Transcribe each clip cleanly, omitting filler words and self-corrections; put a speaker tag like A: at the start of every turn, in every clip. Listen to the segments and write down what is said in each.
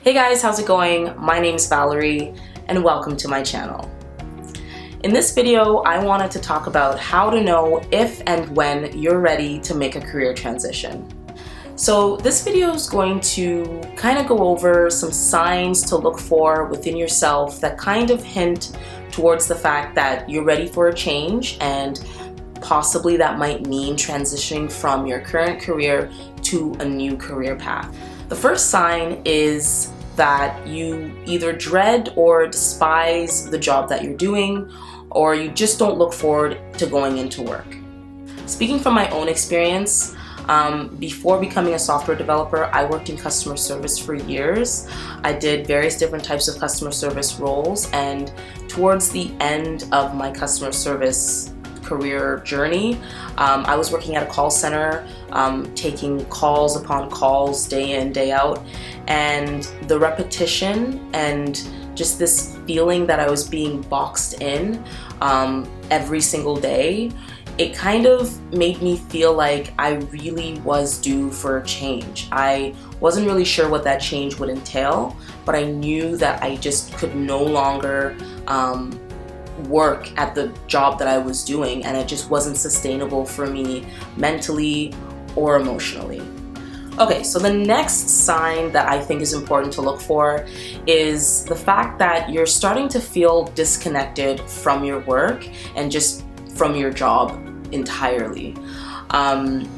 A: Hey guys, how's it going? My name's Valerie and welcome to my channel. In this video, I wanted to talk about how to know if and when you're ready to make a career transition. So this video is going to kind of go over some signs to look for within yourself that kind of hint towards the fact that you're ready for a change, and possibly that might mean transitioning from your current career to a new career path. The first sign is that you either dread or despise the job that you're doing, or you just don't look forward to going into work. Speaking from my own experience, before becoming a software developer, I worked in customer service for years. I did various different types of customer service roles, and towards the end of my customer service career journey, I was working at a call center, taking calls upon calls day in, day out, and the repetition and just this feeling that I was being boxed in every single day, it kind of made me feel like I really was due for a change. I wasn't really sure what that change would entail, but I knew that I just could no longer work at the job that I was doing, and it just wasn't sustainable for me mentally or emotionally. Okay, so the next sign that I think is important to look for is the fact that you're starting to feel disconnected from your work and just from your job entirely.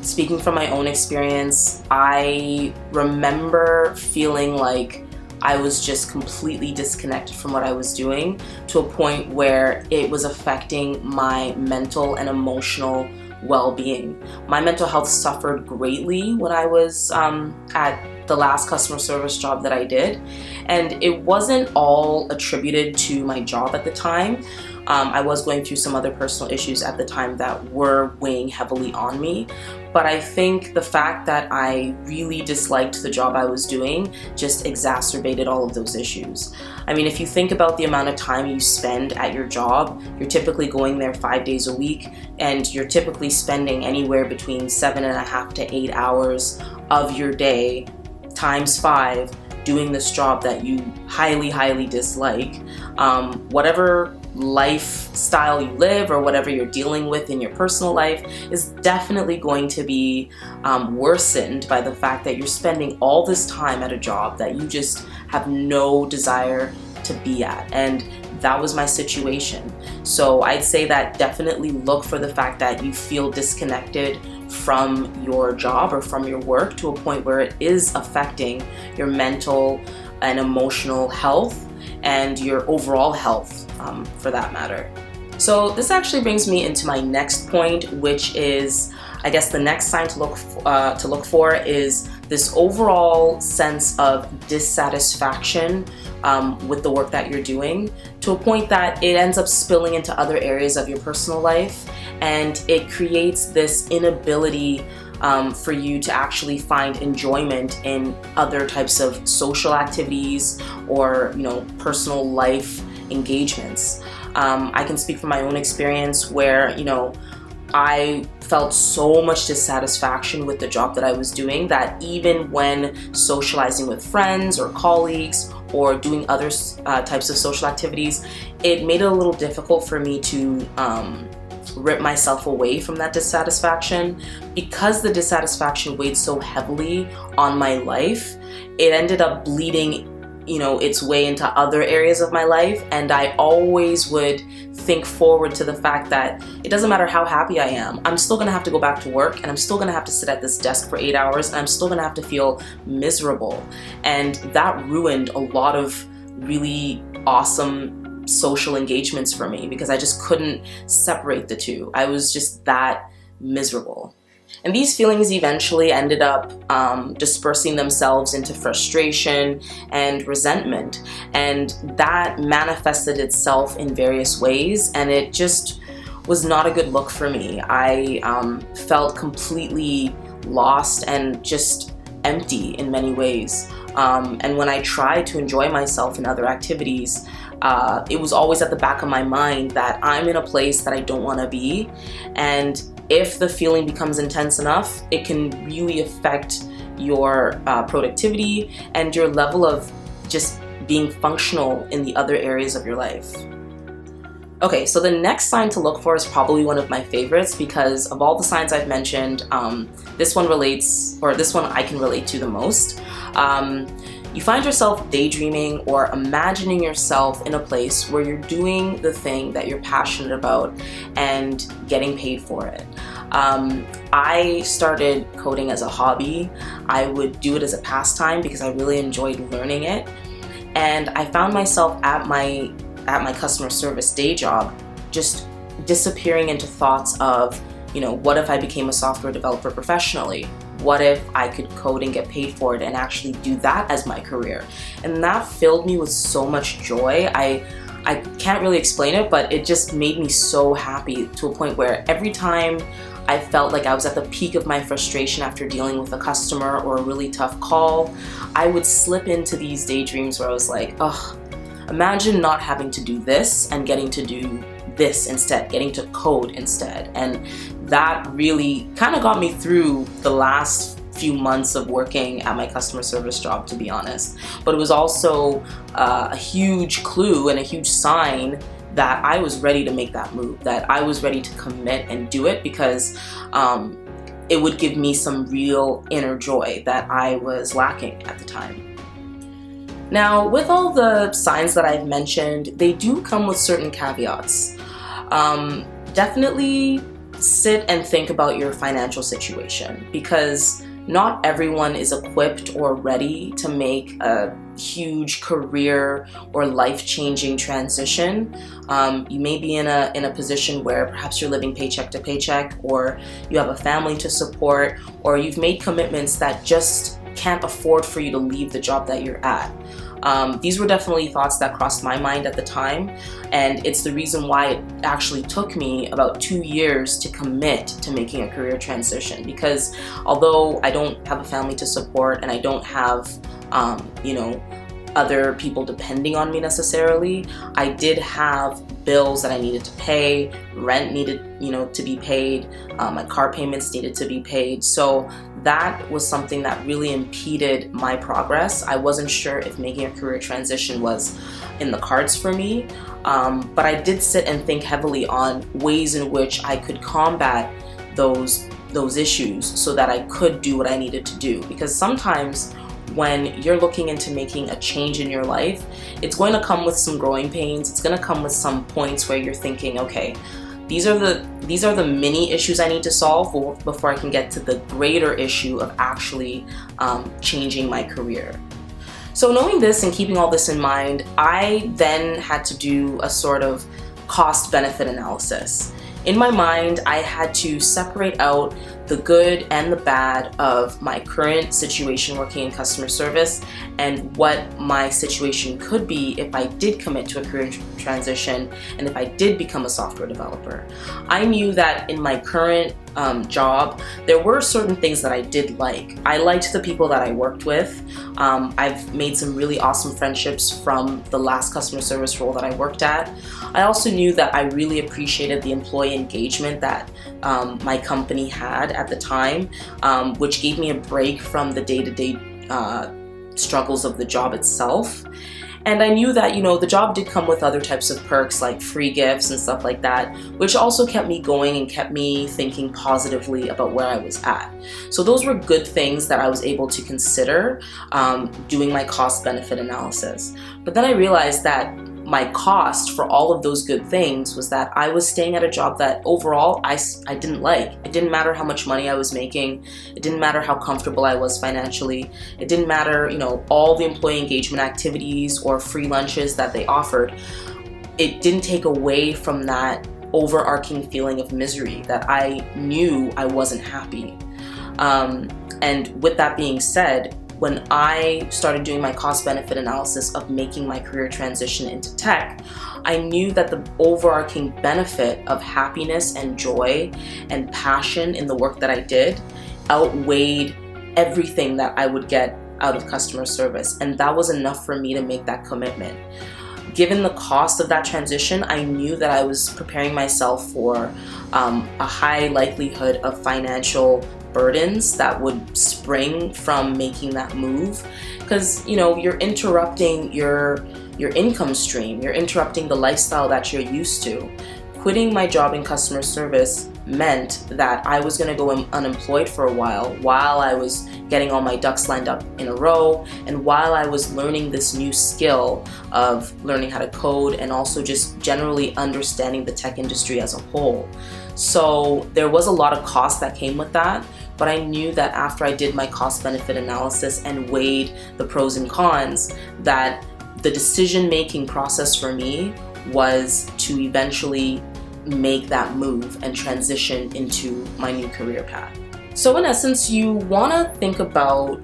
A: Speaking from my own experience, I remember feeling like I was just completely disconnected from what I was doing, to a point where it was affecting my mental and emotional well-being. My mental health suffered greatly when I was at the last customer service job that I did, and it wasn't all attributed to my job at the time. I was going through some other personal issues at the time that were weighing heavily on me, but I think the fact that I really disliked the job I was doing just exacerbated all of those issues. I mean, if you think about the amount of time you spend at your job, you're typically going there 5 days a week, and you're typically spending anywhere between 7.5 to 8 hours of your day times 5 doing this job that you highly dislike. Whatever lifestyle you live or whatever you're dealing with in your personal life is definitely going to be worsened by the fact that you're spending all this time at a job that you just have no desire to be at. And that was my situation. So I'd say that definitely look for the fact that you feel disconnected from your job or from your work to a point where it is affecting your mental and emotional health and your overall health, for that matter. So this actually brings me into my next point, which is, I guess, the next sign to look for is this overall sense of dissatisfaction with the work that you're doing, to a point that it ends up spilling into other areas of your personal life, and it creates this inability for you to actually find enjoyment in other types of social activities or, personal life engagements. I can speak from my own experience where, I felt so much dissatisfaction with the job that I was doing that even when socializing with friends or colleagues or doing other types of social activities, it made it a little difficult for me to rip myself away from that dissatisfaction. Because the dissatisfaction weighed so heavily on my life, it ended up bleeding its way into other areas of my life, and I always would think forward to the fact that it doesn't matter how happy I am, I'm still gonna have to go back to work, and I'm still gonna have to sit at this desk for 8 hours, and I'm still gonna have to feel miserable. And that ruined a lot of really awesome social engagements for me because I just couldn't separate the two. I was just that miserable. And these feelings eventually ended up dispersing themselves into frustration and resentment, and that manifested itself in various ways, and it just was not a good look for me. I felt completely lost and just empty in many ways, and when I tried to enjoy myself in other activities, it was always at the back of my mind that I'm in a place that I don't want to be, and if the feeling becomes intense enough, it can really affect your productivity and your level of just being functional in the other areas of your life. Okay, so the next sign to look for is probably one of my favorites because of all the signs I've mentioned, this one I can relate to the most. You find yourself daydreaming or imagining yourself in a place where you're doing the thing that you're passionate about and getting paid for it. I started coding as a hobby. I would do it as a pastime because I really enjoyed learning it. And I found myself at my customer service day job just disappearing into thoughts of, what if I became a software developer professionally? What if I could code and get paid for it and actually do that as my career? And that filled me with so much joy. I can't really explain it, but it just made me so happy to a point where every time I felt like I was at the peak of my frustration after dealing with a customer or a really tough call, I would slip into these daydreams where I was like, oh, imagine not having to do this and getting to do this instead, getting to code instead. And that really kind of got me through the last few months of working at my customer service job, to be honest. But it was also a huge clue and a huge sign that I was ready to make that move, that I was ready to commit and do it because it would give me some real inner joy that I was lacking at the time. Now, with all the signs that I've mentioned, they do come with certain caveats. Definitely sit and think about your financial situation because not everyone is equipped or ready to make a huge career or life-changing transition. You may be in a position where perhaps you're living paycheck to paycheck, or you have a family to support, or you've made commitments that just can't afford for you to leave the job that you're at. These were definitely thoughts that crossed my mind at the time, and it's the reason why it actually took me about 2 years to commit to making a career transition, because although I don't have a family to support and I don't have other people depending on me necessarily, I did have bills that I needed to pay, rent needed to be paid, my car payments needed to be paid. So that was something that really impeded my progress. I wasn't sure if making a career transition was in the cards for me, but I did sit and think heavily on ways in which I could combat those issues so that I could do what I needed to do. Because sometimes when you're looking into making a change in your life, it's going to come with some growing pains. It's going to come with some points where you're thinking, okay, these are the mini issues I need to solve before I can get to the greater issue of actually changing my career. So knowing this and keeping all this in mind, I then had to do a sort of cost-benefit analysis. In my mind, I had to separate out the good and the bad of my current situation working in customer service and what my situation could be if I did commit to a career transition and if I did become a software developer. I knew that in my current job, there were certain things that I did like. I liked the people that I worked with. I've made some really awesome friendships from the last customer service role that I worked at. I also knew that I really appreciated the employee engagement that my company had at the time, which gave me a break from the day-to-day struggles of the job itself. And I knew that, the job did come with other types of perks like free gifts and stuff like that, which also kept me going and kept me thinking positively about where I was at. So those were good things that I was able to consider doing my cost-benefit analysis. But then I realized that my cost for all of those good things was that I was staying at a job that overall I didn't like. It didn't matter how much money I was making. It didn't matter how comfortable I was financially. It didn't matter, all the employee engagement activities or free lunches that they offered. It didn't take away from that overarching feeling of misery that I knew I wasn't happy. And with that being said, when I started doing my cost-benefit analysis of making my career transition into tech, I knew that the overarching benefit of happiness and joy and passion in the work that I did outweighed everything that I would get out of customer service. And that was enough for me to make that commitment. given the cost of that transition, I knew that I was preparing myself for a high likelihood of financial burdens that would spring from making that move, because you're interrupting your income stream, you're interrupting the lifestyle that you're used to. Quitting my job in customer service meant that I was going to go unemployed for a while I was getting all my ducks lined up in a row, and while I was learning this new skill of learning how to code and also just generally understanding the tech industry as a whole. So there was a lot of cost that came with that, but I knew that after I did my cost-benefit analysis and weighed the pros and cons, that the decision-making process for me was to eventually make that move and transition into my new career path. So in essence, you want to think about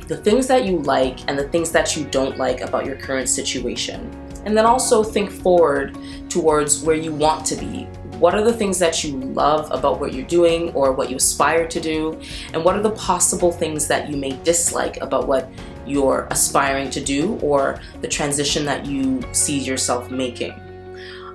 A: the things that you like and the things that you don't like about your current situation. And then also think forward towards where you want to be. What are the things that you love about what you're doing or what you aspire to do? And what are the possible things that you may dislike about what you're aspiring to do or the transition that you see yourself making?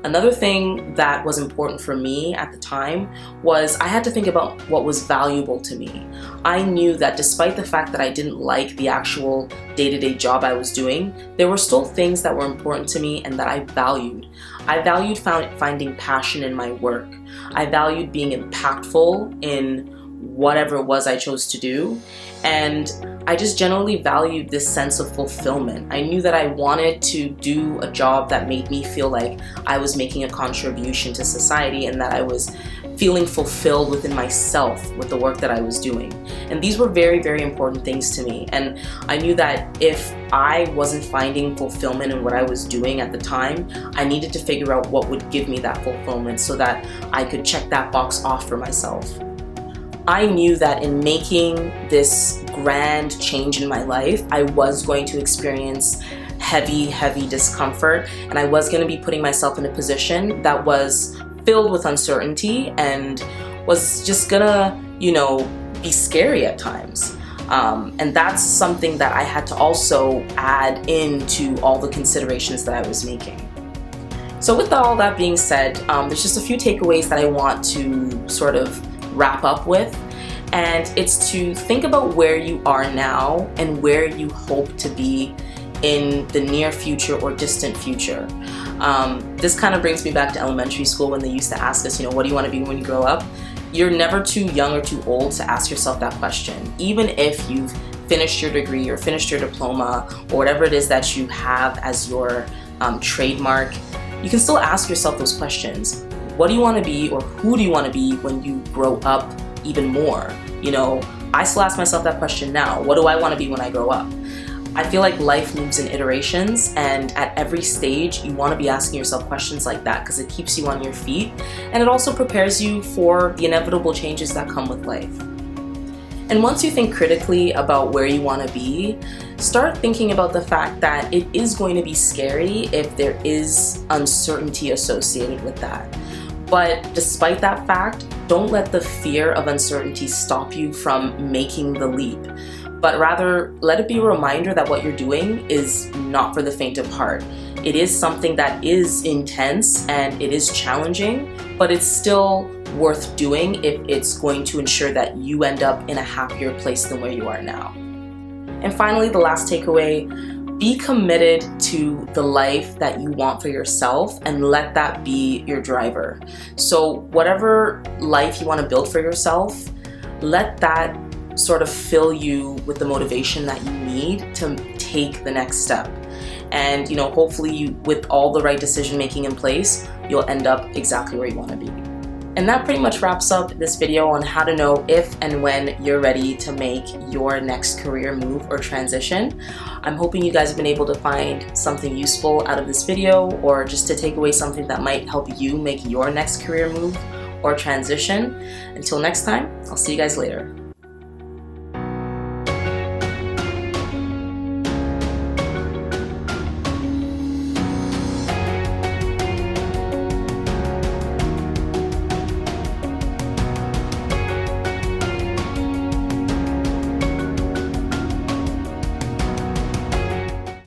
A: Another thing that was important for me at the time was I had to think about what was valuable to me. I knew that despite the fact that I didn't like the actual day-to-day job I was doing, there were still things that were important to me and that I valued. I valued finding passion in my work. I valued being impactful in whatever it was I chose to do. And I just generally valued this sense of fulfillment. I knew that I wanted to do a job that made me feel like I was making a contribution to society and that I was feeling fulfilled within myself with the work that I was doing. And these were very, very important things to me. And I knew that if I wasn't finding fulfillment in what I was doing at the time, I needed to figure out what would give me that fulfillment so that I could check that box off for myself. I knew that in making this grand change in my life, I was going to experience heavy discomfort, and I was going to be putting myself in a position that was filled with uncertainty and was just gonna, be scary at times. And that's something that I had to also add into all the considerations that I was making. So with all that being said, there's just a few takeaways that I want to sort of wrap up with, and it's to think about where you are now and where you hope to be in the near future or distant future. This kind of brings me back to elementary school when they used to ask us, what do you want to be when you grow up? You're never too young or too old to ask yourself that question. Even if you've finished your degree or finished your diploma or whatever it is that you have as your trademark, you can still ask yourself those questions. What do you want to be, or who do you want to be when you grow up even more? I still ask myself that question now. What do I want to be when I grow up? I feel like life moves in iterations, and at every stage you want to be asking yourself questions like that because it keeps you on your feet and it also prepares you for the inevitable changes that come with life. And once you think critically about where you want to be, start thinking about the fact that it is going to be scary if there is uncertainty associated with that. But despite that fact, don't let the fear of uncertainty stop you from making the leap, but rather let it be a reminder that what you're doing is not for the faint of heart. It is something that is intense and it is challenging, but it's still worth doing if it's going to ensure that you end up in a happier place than where you are now. And finally, the last takeaway, be committed to the life that you want for yourself and let that be your driver. So whatever life you want to build for yourself, let that sort of fill you with the motivation that you need to take the next step. And hopefully with all the right decision making in place, you'll end up exactly where you want to be. And that pretty much wraps up this video on how to know if and when you're ready to make your next career move or transition. I'm hoping you guys have been able to find something useful out of this video, or just to take away something that might help you make your next career move or transition. Until next time, I'll see you guys later.